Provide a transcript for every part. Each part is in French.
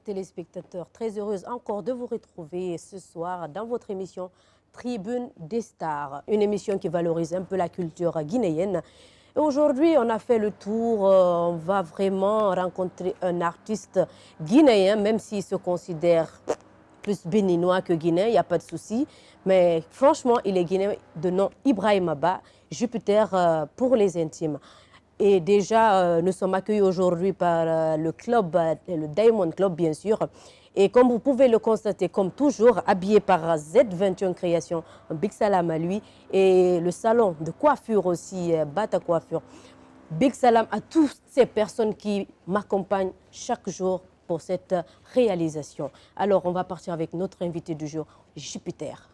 téléspectateurs, très heureuse encore de vous retrouver ce soir dans votre émission Tribune des Stars, une émission qui valorise un peu la culture guinéenne. Aujourd'hui, on a fait le tour, on va vraiment rencontrer un artiste guinéen, même s'il se considère plus béninois que guinéen, il n'y a pas de souci. Mais franchement, il est guinéen de nom Ibrahima Ba, Jupiter pour les intimes. Et déjà, nous sommes accueillis aujourd'hui par le club, le Diamond Club, bien sûr. Et comme vous pouvez le constater, comme toujours, habillé par Z21 Création, un big salam à lui. Et le salon de coiffure aussi, Bata Coiffure. Big salam à toutes ces personnes qui m'accompagnent chaque jour pour cette réalisation. Alors, on va partir avec notre invité du jour, Jupiter.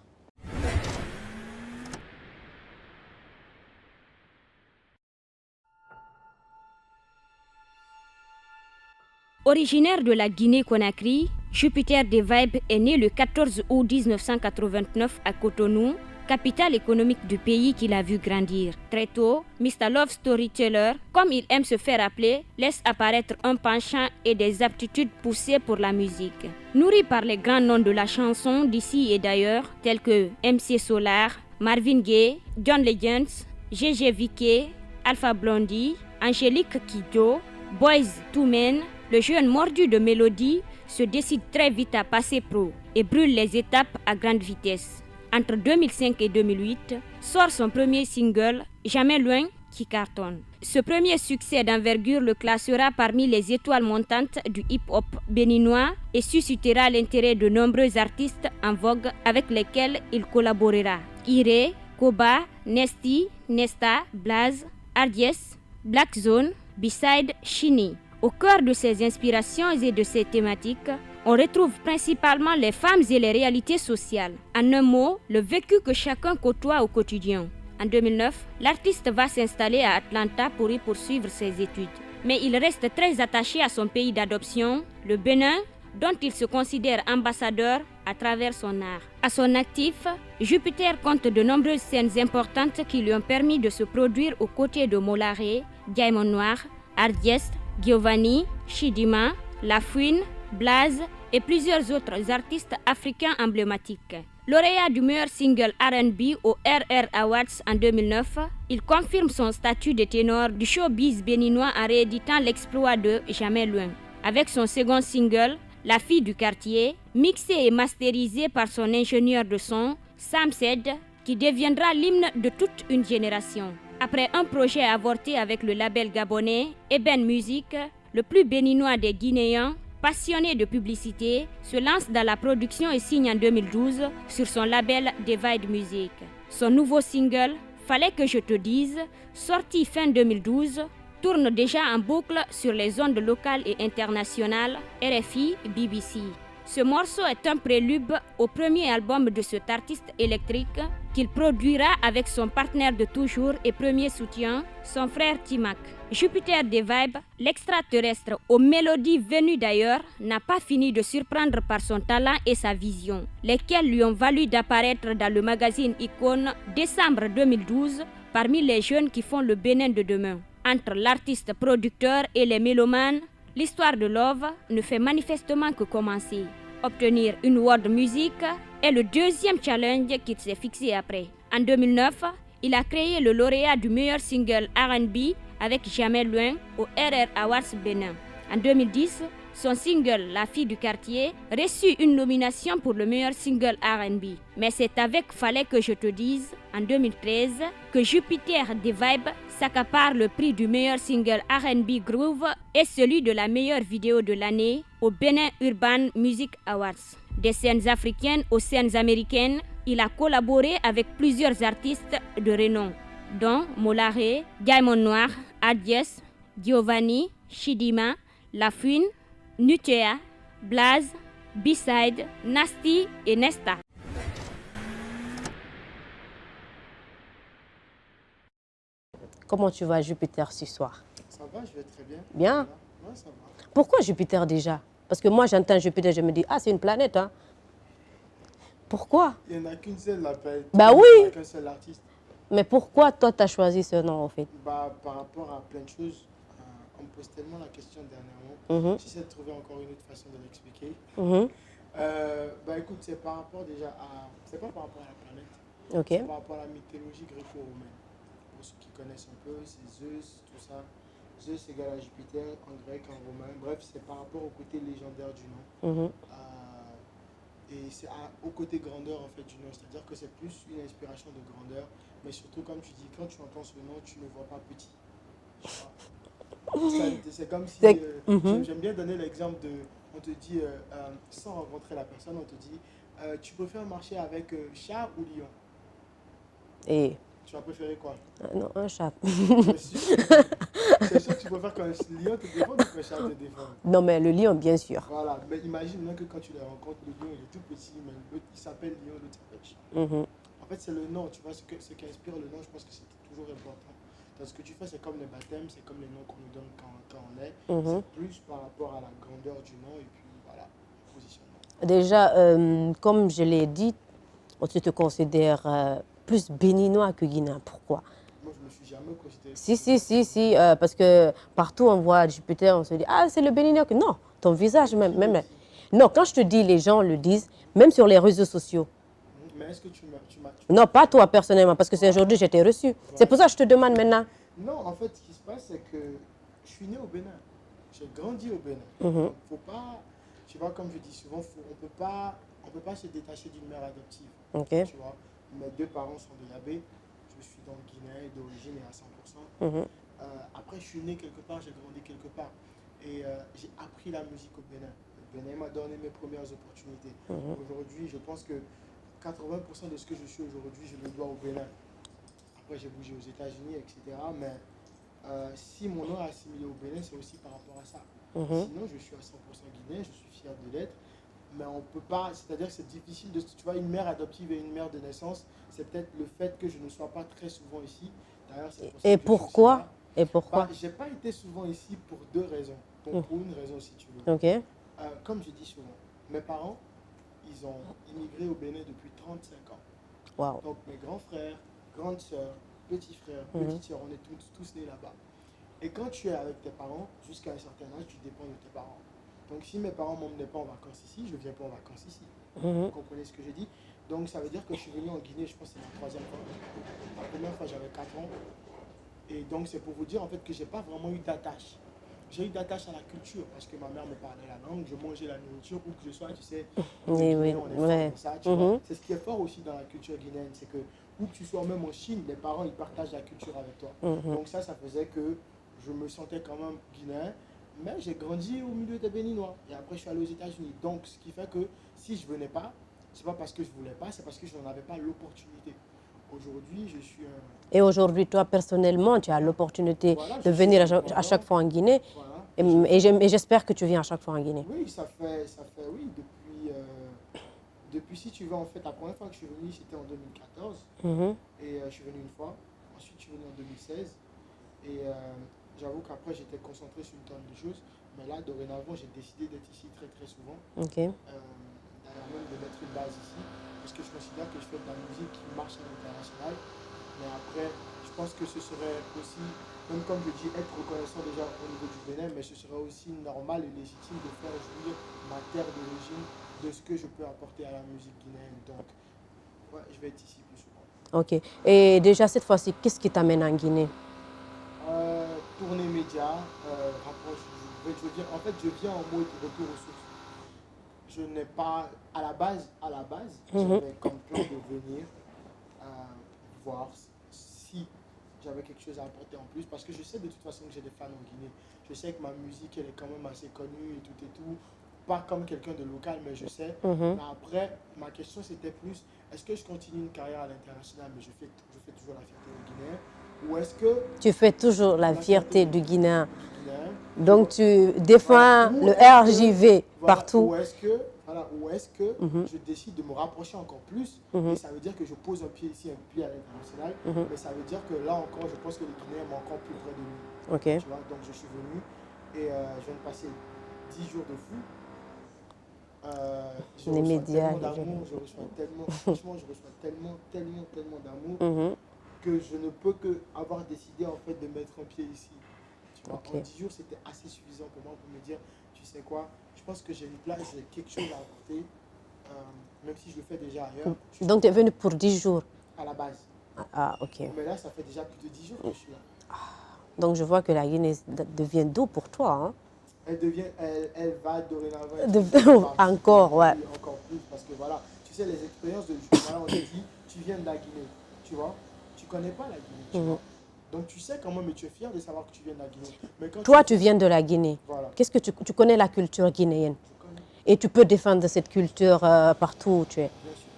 Originaire de la Guinée-Conakry, Jupiter des Vibes est né le 14 août 1989 à Cotonou, capitale économique du pays qu'il a vu grandir. Très tôt, Mr. Love Storyteller, comme il aime se faire appeler, laisse apparaître un penchant et des aptitudes poussées pour la musique. Nourri par les grands noms de la chanson d'ici et d'ailleurs, tels que MC Solar, Marvin Gaye, John Legends, GG Vicky, Alpha Blondie, Angélique Kidjo, Boys II Men, le jeune mordu de mélodie se décide très vite à passer pro et brûle les étapes à grande vitesse. Entre 2005 et 2008, sort son premier single, Jamais loin, qui cartonne. Ce premier succès d'envergure le classera parmi les étoiles montantes du hip-hop béninois et suscitera l'intérêt de nombreux artistes en vogue avec lesquels il collaborera. Iré, Koba, Nesty, Nesta, Blaze, Ardies, Black Zone, Beside, Shini. Au cœur de ses inspirations et de ses thématiques, on retrouve principalement les femmes et les réalités sociales. En un mot, le vécu que chacun côtoie au quotidien. En 2009, l'artiste va s'installer à Atlanta pour y poursuivre ses études. Mais il reste très attaché à son pays d'adoption, le Bénin, dont il se considère ambassadeur à travers son art. À son actif, Jupiter compte de nombreuses scènes importantes qui lui ont permis de se produire aux côtés de Molaré, Diamond Noir, Ardies, Giovanni, Chidima, Lafouine, Blaze et plusieurs autres artistes africains emblématiques. Lauréat du meilleur single R&B au RR Awards en 2009, il confirme son statut de ténor du showbiz béninois en rééditant l'exploit de Jamais loin. Avec son second single, La fille du quartier, mixé et masterisé par son ingénieur de son, Sam Sed, qui deviendra l'hymne de toute une génération. Après un projet avorté avec le label gabonais Eben Music, le plus béninois des Guinéens, passionné de publicité, se lance dans la production et signe en 2012 sur son label Divide Music. Son nouveau single, Fallait que je te dise, sorti fin 2012, tourne déjà en boucle sur les ondes locales et internationales RFI et BBC. Ce morceau est un prélude au premier album de cet artiste électrique qu'il produira avec son partenaire de toujours et premier soutien, son frère Timac. Jupiter des Vibes, l'extraterrestre aux mélodies venues d'ailleurs, n'a pas fini de surprendre par son talent et sa vision, lesquels lui ont valu d'apparaître dans le magazine Icône décembre 2012 parmi les jeunes qui font le Bénin de demain. Entre l'artiste producteur et les mélomanes, l'histoire de Love ne fait manifestement que commencer. Obtenir une World Music est le deuxième challenge qu'il s'est fixé après. En 2009, il a créé le lauréat du meilleur single R&B avec Jamais loin au RR Awards Bénin. En 2010, son single La fille du quartier reçut une nomination pour le meilleur single R&B. Mais c'est avec Fallait que je te dise, en 2013, que Jupiter des Vibes s'accapare le prix du meilleur single R&B Groove et celui de la meilleure vidéo de l'année au Bénin Urban Music Awards. Des scènes africaines aux scènes américaines, il a collaboré avec plusieurs artistes de renom, dont Molaré, Diamond Noir, Ardies, Giovanni, Chidima, Lafouine, Nutea, Blaze, Beside, Nasty et Nesta. Comment tu vas, Jupiter, ce soir? Ça va, je vais très bien. Bien? Ouais, ça va. Pourquoi Jupiter déjà? Parce que moi, j'entends Jupiter, je me dis, ah, c'est une planète, hein? Pourquoi? Il n'y en a qu'une seule, l'appel. Bah oui! Il n'y a qu'un seul artiste. Mais pourquoi toi, tu as choisi ce nom, en fait? Bah, par rapport à plein de choses, on me pose tellement la question dernièrement. Mhm. J'essaie de trouver encore une autre façon de l'expliquer. Mhm. Bah écoute, c'est par rapport déjà à... C'est pas par rapport à la planète, Ok. c'est par rapport à la mythologie gréco-romaine. Pour ceux qui connaissent un peu, c'est Zeus, tout ça. Zeus égale à Jupiter en grec, en romain. Bref, c'est par rapport au côté légendaire du nom. Mhm. Et c'est au côté grandeur en fait du nom. C'est-à-dire que c'est plus une inspiration de grandeur. Mais surtout, comme tu dis, quand tu entends ce nom, tu ne vois pas petit. Tu vois. C'est comme si... C'est- Mhm. j'aime bien donner l'exemple de... On te dit, sans rencontrer la personne, on te dit, tu préfères marcher avec chat ou lion? Et Tu vas préférer quoi? non, un chat. C'est sûr. C'est sûr que tu préfères qu'un lion te défende ou qu'un chat te défende. Non, mais le lion, bien sûr. Voilà, mais imagine même que quand tu les rencontres, le lion il est tout petit, mais l'autre il s'appelle lion, l'autre s'appelle chat. Mhm. En fait, c'est le nom, tu vois, ce qui inspire le nom, je pense que c'est toujours important. Parce que ce que tu fais, c'est comme le baptême, c'est comme les noms qu'on nous donne quand on est. Mhm. C'est plus par rapport à la grandeur du nom et puis voilà, le positionnement. Déjà, comme je l'ai dit, tu te considères plus béninois que guinéen. Pourquoi? Moi, je me suis jamais considéré. Si, parce que partout on voit Jupiter, on se dit, ah, c'est le béninois. Non, ton visage même. Non, quand je te dis, les gens le disent, même sur les réseaux sociaux. Mais est-ce que tu m'as... Non, pas toi personnellement, parce que c'est aujourd'hui que j'ai été reçue. C'est pour ça que je te demande maintenant. Non, en fait, ce qui se passe, c'est que je suis né au Bénin. J'ai grandi au Bénin. Mhm. Donc, faut pas, tu vois, comme je dis souvent, on peut pas se détacher d'une mère adoptive. Ok. Tu vois, mes deux parents sont de Yabé. Je suis donc guinéen d'origine et à 100%. Mhm. Après, je suis né quelque part, j'ai grandi quelque part. Et j'ai appris la musique au Bénin. Le Bénin m'a donné mes premières opportunités. Mhm. Aujourd'hui, je pense que 80% de ce que je suis aujourd'hui, je le dois au Bénin. Après, j'ai bougé aux États-Unis, etc. Mais si mon nom est assimilé au Bénin, c'est aussi par rapport à ça. Mhm. Sinon, je suis à 100% guinéen, je suis fier de l'être. Mais on peut pas, c'est-à-dire que c'est difficile de... Tu vois, une mère adoptive et une mère de naissance, c'est peut-être le fait que je ne sois pas très souvent ici. D'ailleurs, c'est pour ça Et que je suis aussi pourquoi? là. Et pourquoi? J'ai pas été souvent ici pour deux raisons. Donc, pour une raison, si tu veux. Ok. Comme je dis souvent, mes parents, ils ont immigré au Bénin depuis 35 ans. Wow. Donc mes grands frères, grandes sœurs, petits frères, Mhm. petites sœurs, on est tous nés là-bas. Et quand tu es avec tes parents, jusqu'à un certain âge, tu dépends de tes parents. Donc si mes parents ne m'emmenaient pas en vacances ici, je ne viens pas en vacances ici. Mhm. Vous comprenez ce que je dis? Donc ça veut dire que je suis venu en Guinée, je pense que c'est la troisième fois. La première fois j'avais 4 ans. Et donc c'est pour vous dire en fait que je n'ai pas vraiment eu d'attache. J'ai eu d'attache à la culture parce que ma mère me parlait la langue, je mangeais la nourriture où que je sois, tu sais. Oui, oui, On est fort ouais. comme ça, tu Mhm. vois. C'est ce qui est fort aussi dans la culture guinéenne, c'est que où que tu sois, même en Chine, les parents ils partagent la culture avec toi. Mhm. Donc ça faisait que je me sentais quand même guinéen, mais j'ai grandi au milieu des Béninois. Et après je suis allé aux États-Unis. Donc ce qui fait que si je venais pas, c'est pas parce que je voulais pas, c'est parce que je n'en avais pas l'opportunité. Aujourd'hui, je suis un... Et aujourd'hui, toi, personnellement, tu as l'opportunité Voilà, de je suis venir indépendant. à chaque fois en Guinée. Voilà. Et j'espère que tu viens à chaque fois en Guinée. Oui, ça fait oui, depuis, si tu veux, en fait, la première fois que je suis venu, c'était en 2014. Mhm. Et je suis venu une fois. Ensuite, je suis venu en 2016. Et j'avoue qu'après, j'étais concentré sur une tonne de choses. Mais là, dorénavant, j'ai décidé d'être ici très, très souvent. Ok. D'ailleurs, même de mettre une base ici. Parce que je considère que je fais de la musique qui marche à l'international. Mais après, je pense que ce serait aussi, même comme je dis, être reconnaissant déjà au niveau du Bénin, mais ce serait aussi normal et légitime de faire jouir ma terre d'origine de ce que je peux apporter à la musique guinéenne. Donc, ouais, je vais être ici plus souvent. Ok. Et déjà, cette fois-ci, qu'est-ce qui t'amène en Guinée? Tournée média, rapproche, je veux dire, en fait, je viens en mode retour aux sources. Je n'ai pas, à la base, j'avais comme plan de venir voir si j'avais quelque chose à apporter en plus, parce que je sais de toute façon que j'ai des fans en Guinée. Je sais que ma musique, elle est quand même assez connue et tout. Pas comme quelqu'un de local, mais je sais. Mhm. Mais après, ma question c'était plus, est-ce que je continue une carrière à l'international, mais je fais toujours la fierté au Guinéen, ou est-ce que Tu fais toujours la fierté du Guinéen. du Guinéen, Donc, tu défends Ou le est-ce que- RJV voilà, partout. ou est-ce que je décide de me rapprocher encore plus, et ça veut dire que je pose un pied ici, un pied à l'international, mais ça veut dire que là encore, je pense que les Guinéens sont encore plus près de nous. Ok. Tu vois, donc je suis venu et je viens de passer 10 jours de fou. Je Les reçois médias, tellement les gens. d'amour, je reçois tellement, franchement, je reçois tellement d'amour Mhm. que je ne peux que avoir décidé en fait de mettre un pied ici. Tu Tu vois. Ok. En 10 jours, c'était assez suffisant pour moi pour me dire, tu sais quoi, je pense que j'ai une place, j'ai quelque chose à apporter, même si je le fais déjà ailleurs. Donc, tu es venu pour 10 jours. À la base. Ah, ok. Mais là, ça fait déjà plus de 10 jours que je suis là. Donc, je vois que la Guinée devient doux pour toi. Hein? Elle va dorénavant être Encore, ouais. encore plus, parce que voilà, tu sais, les expériences de voilà, on te dit, tu viens de la Guinée, tu vois, tu connais pas la Guinée, tu vois. Donc tu sais comment, mais tu es fier de savoir que tu viens de la Guinée. Mais quand Toi, tu viens de la Guinée. Voilà. Qu'est-ce que tu connais la culture guinéenne? Je connais, Et tu peux défendre cette culture partout où tu es. bien sûr.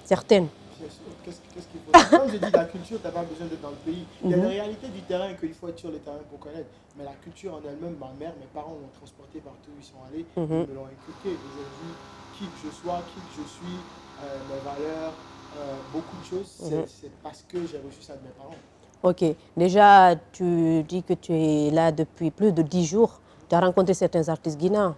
Certaine. Bien sûr. Qu'est-ce qu'il faut dire. Comme je dis, la culture, tu n'as pas besoin d'être dans le pays. Il y a les réalités du terrain qu'il faut être sur le terrain pour connaître. Mais la culture en elle-même, ma mère, mes parents l'ont transportée partout où ils sont allés. Ils me l'ont inculqué. Aujourd'hui, qui que je sois, qui que je suis, mes valeurs, beaucoup de choses, c'est parce que j'ai reçu ça de mes parents. Ok. Déjà, tu dis que tu es là depuis plus de 10 jours. Tu as rencontré certains artistes guinéens.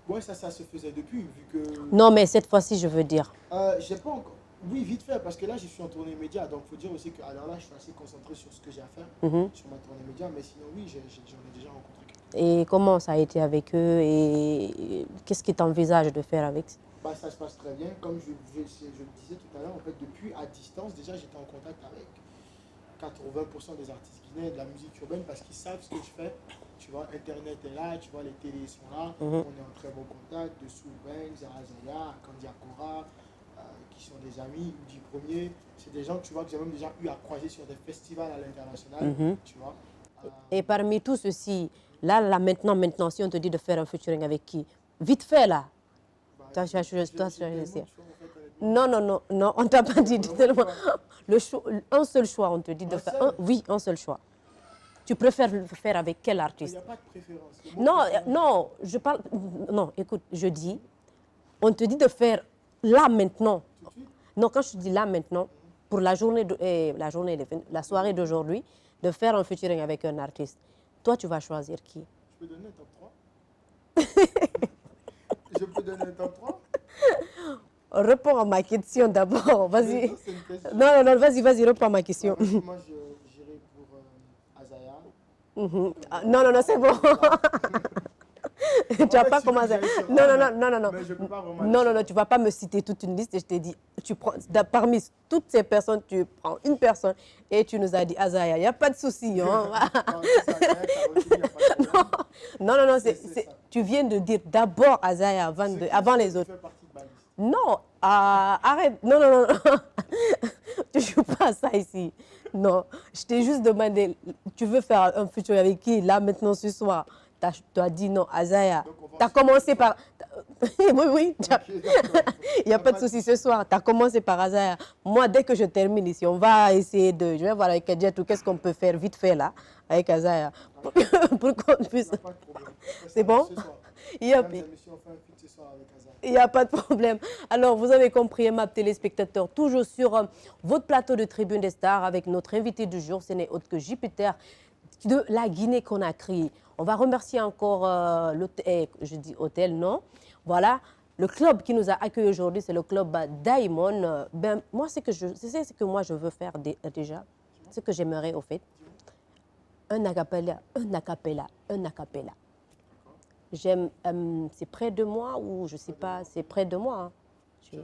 Ouais, ça se faisait depuis, vu que... Non, mais cette fois-ci, je veux dire. J'ai pas encore... Oui, vite fait, parce que là, je suis en tournée média. Donc, il faut dire aussi que alors là, je suis assez concentré sur ce que j'ai à faire, sur ma tournée média. Mais sinon, oui, j'en ai déjà rencontré quelqu'un. Et comment ça a été avec eux et qu'est-ce que tu envisages de faire avec? Bah, ça se passe très bien. Comme je le disais tout à l'heure, en fait, depuis à distance, déjà, j'étais en contact avec 80% des artistes guinéens de la musique urbaine parce qu'ils savent ce que je fais. Tu vois, Internet est là, tu vois, les télés sont là. On est en très bon contact de Soulbang, Zarazaya, Kandi Akora, qui sont des amis, ou 10 premiers. C'est des gens que tu vois que j'ai même déjà eu à croiser sur des festivals à l'international. Tu vois. Et parmi tout ceci, là, maintenant, si on te dit de faire un featuring avec qui? Vite fait, là. Bah, Toi, j'ai tellement de choix, en fait, Non, honnêtement. on t'a pas dit tellement. Un seul choix, on te dit de faire. Oui, un seul choix. Tu préfères le faire avec quel Il n'y artiste? a pas de préférence. Non, je parle. Non, écoute, je dis, on te dit de faire là maintenant. Tout de suite. Non, quand je dis là maintenant, pour la journée, la soirée d'aujourd'hui, de faire un featuring avec un artiste. Toi, tu vas choisir qui? Je peux donner un top 3? Je peux donner un top 3? Réponds à ma question d'abord, vas-y. Non, c'est une question. Non, vas-y, réponds à ma question. Moi, j'irai pour Azaya. Non, c'est bon. Tu vas pas commencer. Non. Mais je peux pas vraiment. Non, tu vas pas me citer toute une liste et je t'ai dit, tu prends, parmi toutes ces personnes, tu prends une personne et tu nous as dit Azaya, il n'y a pas de souci. Hein. Non, tu viens de dire d'abord Azaya avant les autres. Non, arrête. Non. Tu ne joues pas à ça ici. Non, je t'ai juste demandé, tu veux faire un futur avec qui, là, maintenant, ce soir? Tu as dit non, Azaya. Tu as commencé par... Oui, il n'y a pas de souci ce soir. Tu as commencé par Azaya. Moi, dès que je termine ici, on va essayer de... Je vais voir avec Adjetou qu'est-ce qu'on peut faire vite fait là, avec Azaya, pour qu'on puisse... C'est bon? Il n'y a pas de problème. Alors, vous avez compris, ma téléspectateurs, toujours sur votre plateau de Tribune des Stars avec notre invité du jour, ce n'est autre que Jupiter de la Guinée-Conakry. On va remercier encore l'hôtel, je dis hôtel, non. Voilà, le club qui nous a accueillis aujourd'hui, c'est le club Diamond. Moi, c'est ce que moi je veux faire déjà, ce que j'aimerais au fait. Un acapella. J'aime, c'est près de moi ou je sais pas, c'est près de moi. Hein.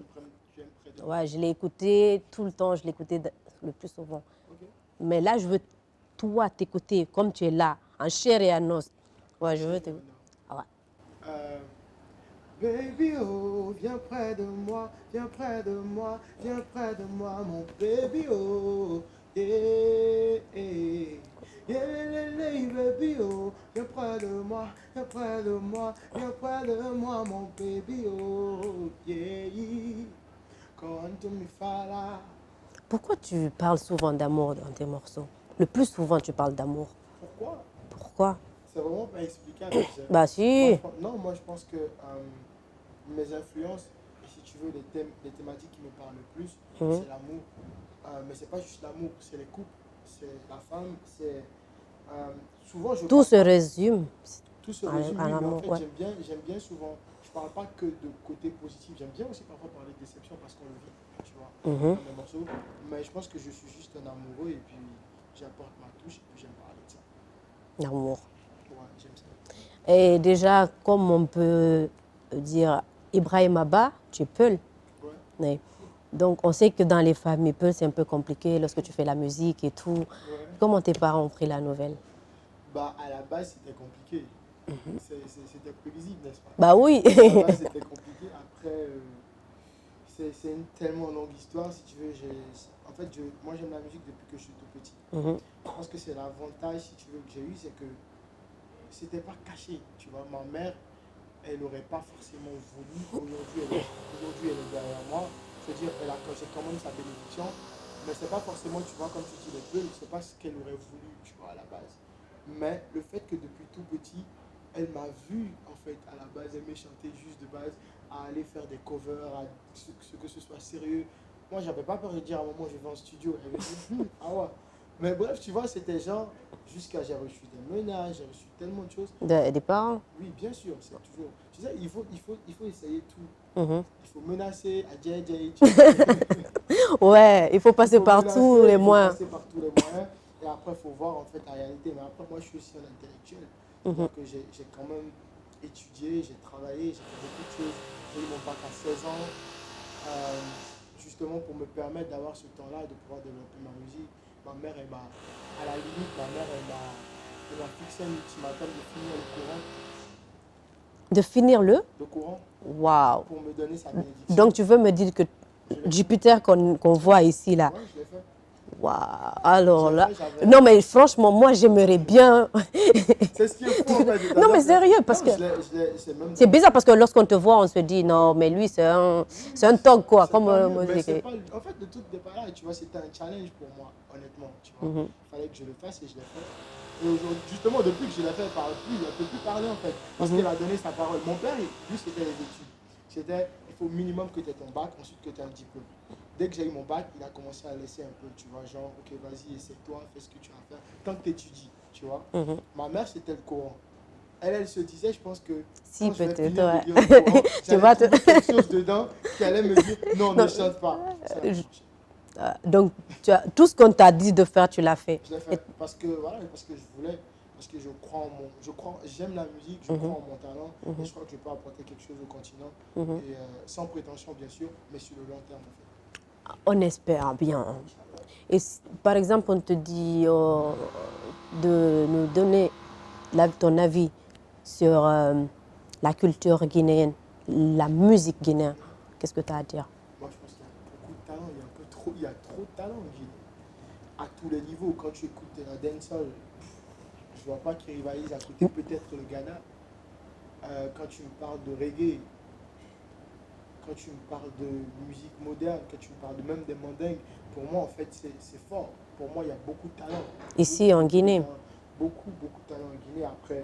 Ouais, je l'ai écouté tout le temps, je l'écoutais le plus souvent. Okay. Mais là, je veux toi t'écouter comme tu es là, en chair et en os. Ouais, je veux t'écouter. Ah ouais. Baby, oh, viens près de moi, viens près de moi, viens près de moi, mon baby, oh, yeah, yeah. Yeah, baby, oh, viens près de moi, viens près de moi, viens près de moi, mon baby, oh, yeah. Quand me fala. Pourquoi tu parles souvent d'amour dans tes morceaux? Le plus souvent, tu parles d'amour. Pourquoi? C'est vraiment pas explicable. Bah si. Moi je pense que mes influences, si tu veux, les thématiques qui me parlent le plus, c'est l'amour. Mais c'est pas juste l'amour, c'est les couples, c'est la femme, c'est... souvent je... Tout se résume. Tout se résume, oui, mais en fait, ouais. j'aime bien souvent, je parle pas que de côté positif, j'aime bien aussi parfois parler de déception parce qu'on le vit, tu vois, dans mes morceaux. Mais je pense que je suis juste un amoureux et puis j'apporte ma touche et puis j'aime parler de ça. L'amour. j'aime ça. Et déjà, comme on peut dire Ibrahim Abba, tu es Peul. Ouais. Oui. Donc, on sait que dans les familles Peul, c'est un peu compliqué lorsque tu fais la musique et tout. Ouais. Comment tes parents ont pris la nouvelle? Bah, à la base, c'était compliqué. C'était prévisible, n'est-ce pas? Bah oui. À la base, c'était compliqué. Après, c'est une tellement longue histoire, si tu veux. En fait, moi, j'aime la musique depuis que je suis tout petit. Je pense que c'est l'avantage, si tu veux, que j'ai eu, c'est que c'était pas caché. Tu vois, ma mère, elle n'aurait pas forcément voulu. Aujourd'hui, elle est derrière moi. C'est-à-dire, j'ai quand même sa bénédiction. Mais c'est pas forcément, tu vois, comme tu dis, les deux, c'est pas ce qu'elle aurait voulu, tu vois, à la base. Mais le fait que depuis tout petit, elle m'a vu, en fait, à la base, aimer chanter juste de base, à aller faire des covers, que ce soit sérieux. Moi, j'avais pas peur de dire à un moment, je vais en studio. Elle me dit, ah ouais. Mais bref, tu vois, c'était genre, jusqu'à j'ai reçu des menaces, j'ai reçu tellement de choses. Des parents? Oui, bien sûr, c'est toujours. Tu sais, il faut essayer tout. Il faut menacer, à Djay, Ouais, il faut passer par tous les moyens. Il faut passer par tous les moyens. Et après, il faut voir en fait la réalité. Mais après, moi, je suis aussi un intellectuel. Donc, j'ai quand même étudié, j'ai travaillé, j'ai fait beaucoup de choses. J'ai eu mon bac à 16 ans, justement pour me permettre d'avoir ce temps-là, de pouvoir développer ma musique. Ma mère, à la limite, elle m'a fixé un ultimatum de finir le courant. De finir le courant. Waouh. Pour me donner sa bénédiction. Donc, tu veux me dire que Jupiter qu'on voit ici, là. Ouais, je l'ai fait. Waouh. Alors là. Non, mais franchement, moi, j'aimerais bien. C'est ce qu'il faut en fait. Non, mais sérieux, parce que. C'est bizarre parce que lorsqu'on te voit, on se dit non, mais lui, c'est un tog, quoi. Comme en fait, de tout départ là, tu vois, c'était un challenge pour moi, honnêtement. Tu vois. Il fallait que je le fasse et je l'ai fait. Et aujourd'hui, justement, depuis que je l'ai fait, il ne peut plus parler en fait. Parce qu'il a donné sa parole. Mon père, lui, c'était les études. C'était, il faut au minimum que tu aies ton bac, ensuite que tu aies un diplôme. Dès que j'ai eu mon bac, il a commencé à laisser un peu, tu vois, genre, ok, vas-y, essaie-toi, fais ce que tu as à faire, tant que tu étudies, tu vois. Ma mère, c'était le courant. Elle se disait, je pense que si peut-être, ouais. Tu vas quelque chose dedans qui allait me dire, non, ne chante pas. Donc, tout ce qu'on t'a dit de faire, tu l'as fait. Je l'ai fait parce que, voilà, parce que je voulais, parce que je crois en mon, j'aime la musique, je crois en mon talent, et je crois que je peux apporter quelque chose au continent, et sans prétention bien sûr, mais sur le long terme en fait. On espère bien. Et par exemple, on te dit de nous donner ton avis sur la culture guinéenne, la musique guinéenne. Qu'est-ce que tu as à dire? Moi, je pense qu'il y a beaucoup de talent, il y a trop de talent en Guinée. À tous les niveaux, quand tu écoutes la dancehall, je ne vois pas qu'ils rivalisent à côté peut-être le Ghana. Quand tu me parles de reggae, quand tu me parles de musique moderne, quand tu me parles même des mandingues, pour moi, en fait, c'est fort. Pour moi, il y a beaucoup de talent. Ici, en Guinée. Beaucoup de talent en Guinée. Après,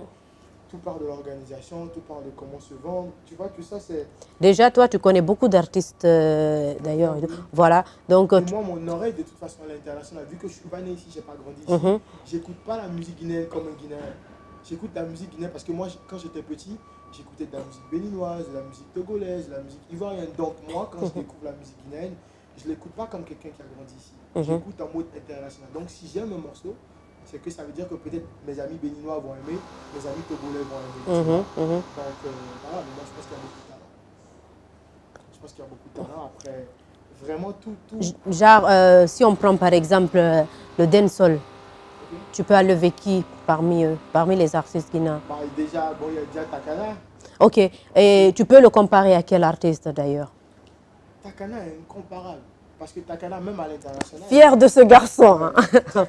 tout part de l'organisation, tout part de comment se vendre. Tu vois, tout ça, c'est... Déjà, toi, tu connais beaucoup d'artistes, d'ailleurs. Oui. Voilà. Donc, moi, mon oreille, de toute façon, à l'international, vu que je ne suis pas né ici, je n'ai pas grandi ici, j'écoute pas la musique guinéenne comme un Guinéen. J'écoute la musique guinéenne parce que moi, quand j'étais petit, j'écoutais de la musique béninoise, de la musique togolaise, de la musique ivoirienne. Donc moi, quand je découvre la musique guinéenne, je ne l'écoute pas comme quelqu'un qui a grandi ici. J'écoute en mode international. Donc si j'aime un morceau, c'est que ça veut dire que peut-être mes amis béninois vont aimer, mes amis togolais vont aimer. Donc voilà, mais moi je pense qu'il y a beaucoup de talent. Je pense qu'il y a beaucoup de talent. Après, vraiment tout... Genre, si on prend par exemple le dancehall, tu peux enlever qui parmi eux, parmi les artistes guinéens? Bah, déjà, bon, il y a déjà Takana. Ok. Et tu peux le comparer à quel artiste d'ailleurs? Takana est incomparable. Parce que Takana, même à l'international... Fier de ce garçon, hein.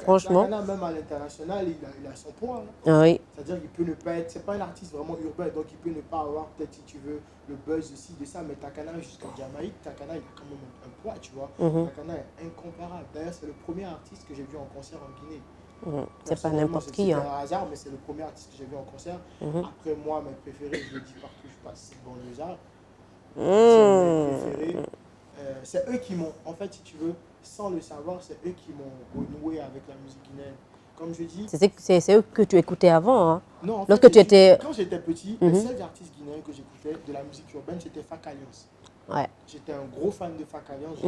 Franchement. Takana, même à l'international, il a son poids. Hein. Oui. C'est-à-dire qu'il peut ne pas être... C'est pas un artiste vraiment urbain, donc il peut ne pas avoir, peut-être si tu veux, le buzz de ci, de ça. Mais Takana, jusqu'en Jamaïque, Takana, il a quand même un poids, tu vois. Takana est incomparable. D'ailleurs, c'est le premier artiste que j'ai vu en concert en Guinée. C'est pas n'importe qui. C'est un hasard, mais c'est le premier artiste que j'ai vu en concert. Après, moi, mes préférés, je le dis partout, je passe, c'est Bon Lézard. C'est mes préférés. C'est eux qui m'ont, en fait, si tu veux, sans le savoir, c'est eux qui m'ont renoué avec la musique guinéenne. Comme je dis... C'est eux que tu écoutais avant, hein? Non, en lorsque fait, tu étais... Quand j'étais petit, les seuls artistes guinéens que j'écoutais de la musique urbaine, c'était Fak Alliance. Ouais. J'étais un gros fan de Fak Alliance.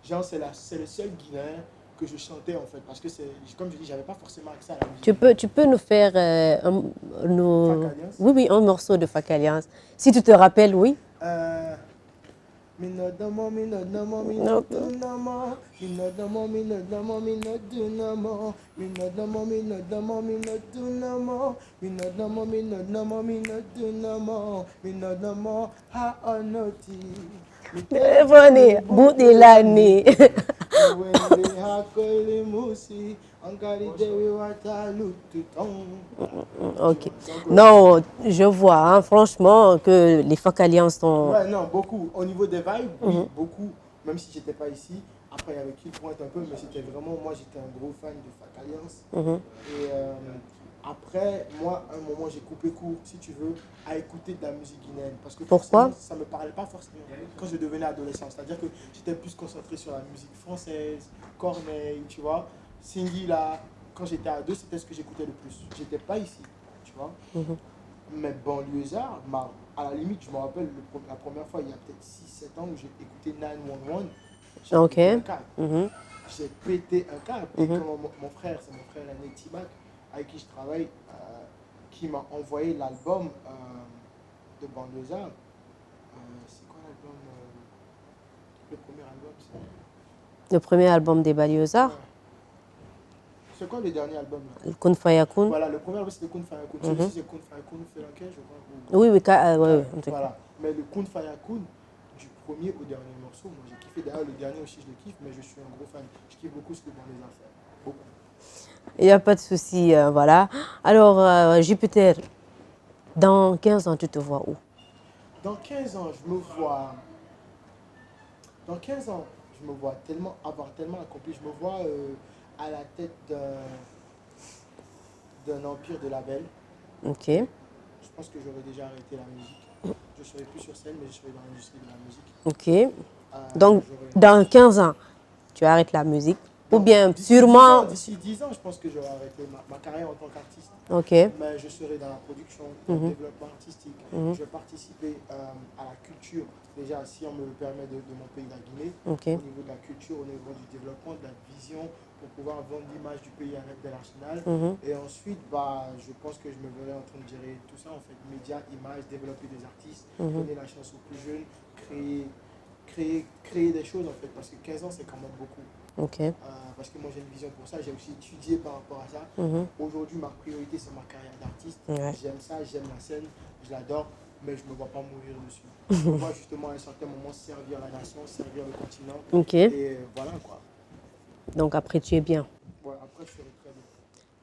Genre, c'est le seul Guinéen que je chantais en fait. Parce que, comme je dis, j'avais pas forcément accès à la musique. Tu peux nous faire Facaliance? oui, oui, un morceau de Facaliance. Si tu te rappelles, oui. Minodamo, minodamo, minodamo, minodamo, minodamo, minodamo, minodamo, minodamo, minodamo, minodamo, minodamo, minodamo, minodamo, ha onoti. Venez, Boutilani. Ok. Non, je vois, hein, franchement, que les Facaliens sont... Ouais, non, beaucoup. Au niveau des vibes, oui, beaucoup. Même si j'étais pas ici. Après, il y avait qui pointe un peu, mais c'était vraiment... Moi, j'étais un gros fan de Facaliens. Et après, moi, à un moment, j'ai coupé court, si tu veux, à écouter de la musique guinéenne. Parce que pourquoi? Ça ne me parlait pas forcément quand je devenais adolescent. C'est-à-dire que j'étais plus concentré sur la musique française, Corneille, tu vois. Singila, quand j'étais ado, c'était ce que j'écoutais le plus. J'étais pas ici, tu vois. Mais banlieusard, à la limite, je me rappelle la première fois, il y a peut-être 6-7 ans, où j'ai écouté 911. J'ai pété un câble. J'ai pété un câble. Et quand mon frère, c'est mon frère aîné Tibac, avec qui je travaille, qui m'a envoyé l'album de banlieusard. C'est quoi l'album? Le premier album, Le premier album des Banlieusards? Ouais. C'est quoi le dernier album là? Kun Fayakun. Voilà, le premier album c'était Kun Fayakun. Celui-ci c'est Kun Fayakun Felanke, je crois. Oui, oui, ouais, voilà. Mais le Kun Fayakun, du premier au dernier morceau, moi j'ai kiffé. D'ailleurs, le dernier aussi je le kiffe, mais je suis un gros fan. Je kiffe beaucoup ce que Banlieusard fait. Beaucoup. Il n'y a pas de souci, voilà. Alors, Jupiter, dans 15 ans, tu te vois où? Dans 15 ans, je me vois... Dans 15 ans, je me vois avoir tellement accompli. Je me vois à la tête d'un empire de labels. Ok. Je pense que j'aurais déjà arrêté la musique. Je ne serais plus sur scène, mais je serais dans l'industrie de la musique. Ok. Donc, dans 15 ans, tu arrêtes la musique? Ou bien, sûrement... D'ici 10 ans, je pense que j'aurai arrêté ma carrière en tant qu'artiste. Ok. Mais je serai dans la production, dans le développement artistique. Je vais participer à la culture. Déjà, si on me le permet de mon pays, la Guinée, au niveau de la culture, au niveau du développement, de la vision, pour pouvoir vendre l'image du pays à l'aide de l'arsenal. Et ensuite, je pense que je me verrai en train de gérer tout ça, en fait. Médias, images, développer des artistes, donner la chance aux plus jeunes, créer des choses, en fait. Parce que 15 ans, c'est quand même beaucoup. Parce que moi, j'ai une vision pour ça. J'ai aussi étudié par rapport à ça. Aujourd'hui, ma priorité, c'est ma carrière d'artiste. J'aime ça, j'aime la scène, je l'adore, mais je ne me vois pas mourir dessus. Je me vois justement à un certain moment servir la nation, servir le continent. Et voilà quoi. Donc après, tu es bien. Ouais, après, je serai très bien.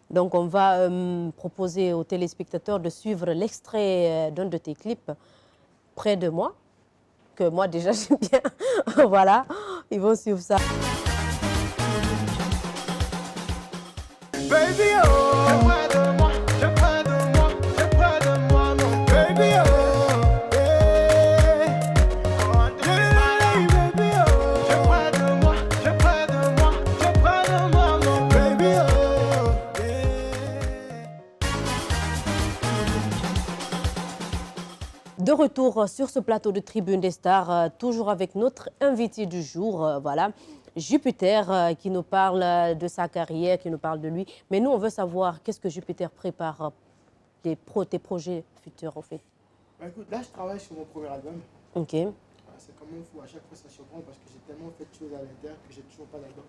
Donc on va proposer aux téléspectateurs de suivre l'extrait d'un de tes clips près de moi, que moi déjà j'aime bien. Voilà, ils vont suivre ça. Baby, oh, t'es près de moi, t'es près de moi, t'es près de moi, mon baby, oh, yeah. Baby, oh, t'es près de moi, t'es près de moi, t'es près de moi, mon baby, oh, yeah. De retour sur ce plateau de Tribune des Stars, toujours avec notre invité du jour, voilà. Jupiter qui nous parle de sa carrière, qui nous parle de lui. Mais nous, on veut savoir qu'est-ce que Jupiter prépare, tes projets futurs, en fait. Bah, écoute, là, je travaille sur mon premier album. Ok. C'est quand même fou. À chaque fois, ça surprend parce que j'ai tellement fait de choses à l'intérieur que j'ai toujours pas d'album.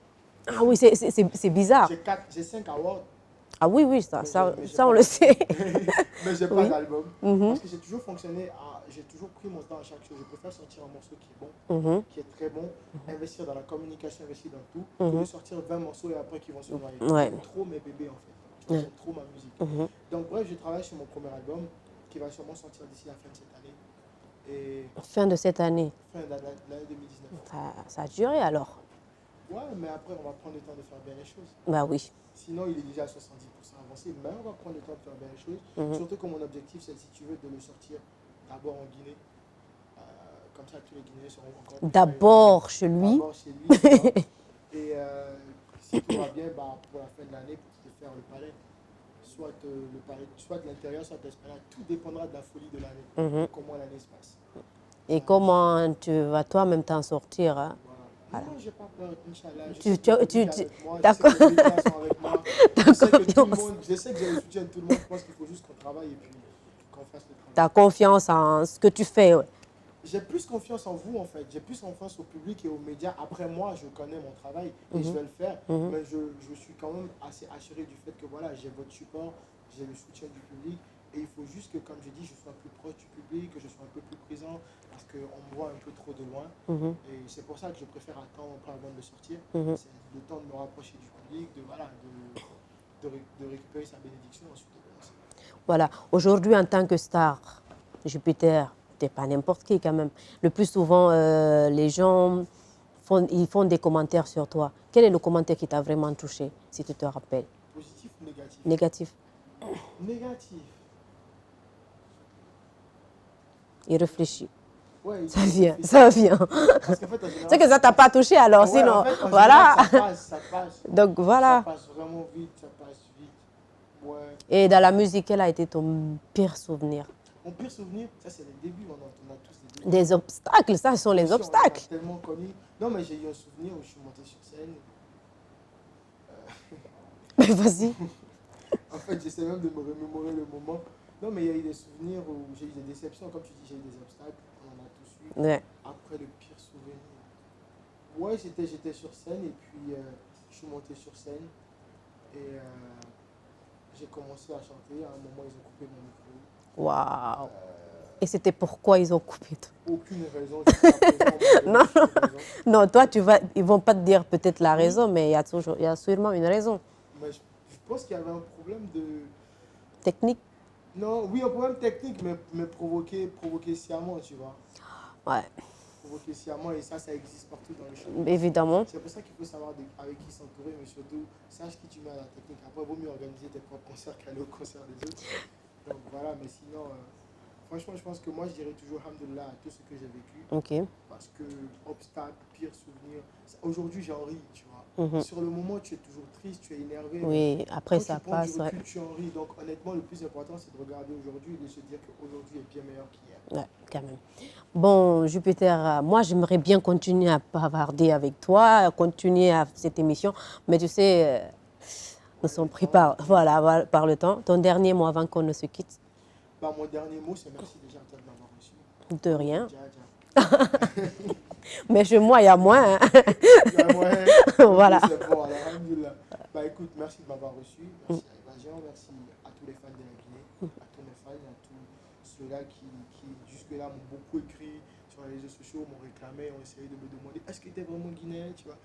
Ah oui, c'est bizarre. J'ai 5 awards. Ah oui, oui, ça on le sait. Mais j'ai pas d'album. Parce que j'ai toujours fonctionné, j'ai toujours pris mon temps à chaque chose. Je préfère sortir un morceau qui est bon, qui est très bon, investir dans la communication, investir dans tout, que de sortir 20 morceaux et après qui vont se noyer. J'aime trop mes bébés en fait. J'aime trop ma musique. Donc bref, je travaille sur mon premier album qui va sûrement sortir d'ici la fin de cette année. Et fin de cette année. Fin de l'année 2019. Ça a duré alors. Ouais, mais après on va prendre le temps de faire bien les choses. Bah oui. Sinon, il est déjà à 70% avancé, mais on va prendre le temps de faire bien les choses. Surtout que mon objectif, c'est, si tu veux, de le sortir d'abord en Guinée. Comme ça, tous les Guinéens seront encore... D'abord chez lui. D'abord chez lui. Et si tout va bien, pour la fin de l'année, pour faire le palais, soit de l'intérieur, soit de l'esplanade, tout dépendra de la folie de l'année, comment l'année se passe. Et comment tu vas toi-même t'en sortir, hein? Voilà. Voilà. Non, j'ai pas peur, Inch'Allah. D'accord. Je sais que les médias sont avec moi. Je sais que tout le monde, je sais que j'ai le soutien de tout le monde. Je pense qu'il faut juste qu'on travaille et puis qu'on fasse le travail. Tu as confiance en ce que tu fais. Ouais. J'ai plus confiance en vous, en fait. J'ai plus confiance au public et aux médias. Après, moi, je connais mon travail et je vais le faire. Mais je suis quand même assez assuré du fait que voilà, j'ai votre support, j'ai le soutien du public. Et il faut juste que, comme je dis, je sois plus proche du public, que je sois un peu plus présent, parce qu'on me voit un peu trop de loin. Et c'est pour ça que je préfère attendre avant de sortir. C'est le temps de me rapprocher du public, de récupérer sa bénédiction, ensuite de commencer. Voilà. Aujourd'hui, en tant que star, Jupiter, tu n'es pas n'importe qui quand même. Le plus souvent, les gens font des commentaires sur toi. Quel est le commentaire qui t'a vraiment touché, si tu te rappelles? Positif ou négatif? Négatif. Négatif. Il réfléchit. Ouais, ça vient, ça vient. Parce qu'en fait, en général, c'est que ça t'a pas touché alors, ouais, sinon, en fait, en voilà. général, ça passe. Donc voilà. Ça passe vraiment vite, ça passe vite. Ouais. Et dans la musique, quel a été ton pire souvenir? Mon pire souvenir, ça c'est les débuts, on a tous des débuts. Des obstacles, ça sont les obstacles. On a tellement connu. Non, mais j'ai eu un souvenir où je suis monté sur scène. Mais vas-y. En fait, j'essaie même de me remémorer le moment. Non, mais il y a eu des souvenirs où j'ai eu des déceptions. Comme tu dis, j'ai eu des obstacles. On en a tous eu. Ouais. Après, le pire souvenir. Ouais, j'étais sur scène et puis je suis monté sur scène. Et j'ai commencé à chanter. À un moment, ils ont coupé mon micro. Waouh. Et c'était pourquoi ils ont coupé tout? Aucune raison. Non, non, toi, ils vont pas te dire peut-être la raison, mais il y a sûrement une raison. Mais je pense qu'il y avait un problème de... Technique? Non, oui, un problème technique, mais provoqué sciemment, tu vois. Ouais. Provoqué sciemment, et ça existe partout dans le show. Évidemment. C'est pour ça qu'il faut savoir avec qui s'entourer, mais surtout, sache qui tu mets à la technique. Après, il vaut mieux organiser tes propres concerts qu'aller au concert des autres. Donc voilà, mais sinon, franchement, je pense que moi, je dirais toujours alhamdoulilah à tout ce que j'ai vécu. Ok. Parce que, obstacle, pire souvenir, aujourd'hui, j'en ris, tu vois. Sur le moment, tu es toujours triste, tu es énervé. Oui, après quand ça tu prends passe. du recul, tu en ris. Donc honnêtement, le plus important, c'est de regarder aujourd'hui et de se dire qu'aujourd'hui est bien meilleur qu'hier. Ouais, quand même. Bon, Jupiter, moi, j'aimerais bien continuer à bavarder avec toi, continuer à cette émission. Mais tu sais, nous sommes pris par le temps. Ton dernier mot avant qu'on ne se quitte? Bah, mon dernier mot, c'est merci déjà à toi de m'avoir reçu. De rien. Dja. Mais chez moi, il y a moins. Hein. Il y a moins. Voilà. C'est bon, alors, alhamdoulilah. Bah écoute, merci de m'avoir reçu. Merci à Evasion, merci à tous les fans de la Guinée, à tous mes fans, à tous ceux-là qui jusque-là m'ont beaucoup écrit sur les réseaux sociaux, m'ont réclamé, ont essayé de me demander est-ce que tu es vraiment guinéen, tu vois.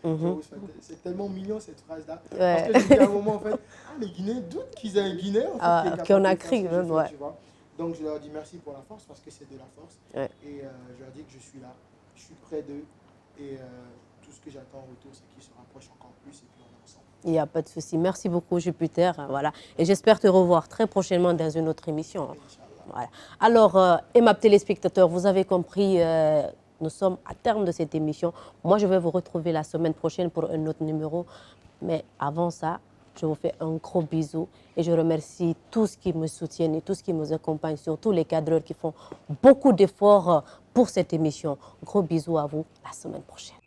C'est tellement mignon cette phrase-là. Ouais. Parce que j'ai dit à un moment, en fait, les Guinéens doutent qu'ils aient un Guinéen, en fait, qu'on a écrit, ouais. tu vois. Donc je leur dis merci pour la force, parce que c'est de la force. Ouais. Et je leur dis que je suis là, je suis près d'eux. Et tout ce que j'attends en retour, c'est qu'ils se rapprochent encore plus et puis on est ensemble. Il n'y a pas de souci. Merci beaucoup, Jupiter. Voilà. Et j'espère te revoir très prochainement dans une autre émission. Voilà. Alors, aimables téléspectateurs, vous avez compris, nous sommes à terme de cette émission. Moi, je vais vous retrouver la semaine prochaine pour un autre numéro. Mais avant ça, je vous fais un gros bisou et je remercie tous qui me soutiennent et tous qui nous accompagnent, surtout les cadreurs qui font beaucoup d'efforts pour cette émission. Gros bisous à vous, la semaine prochaine.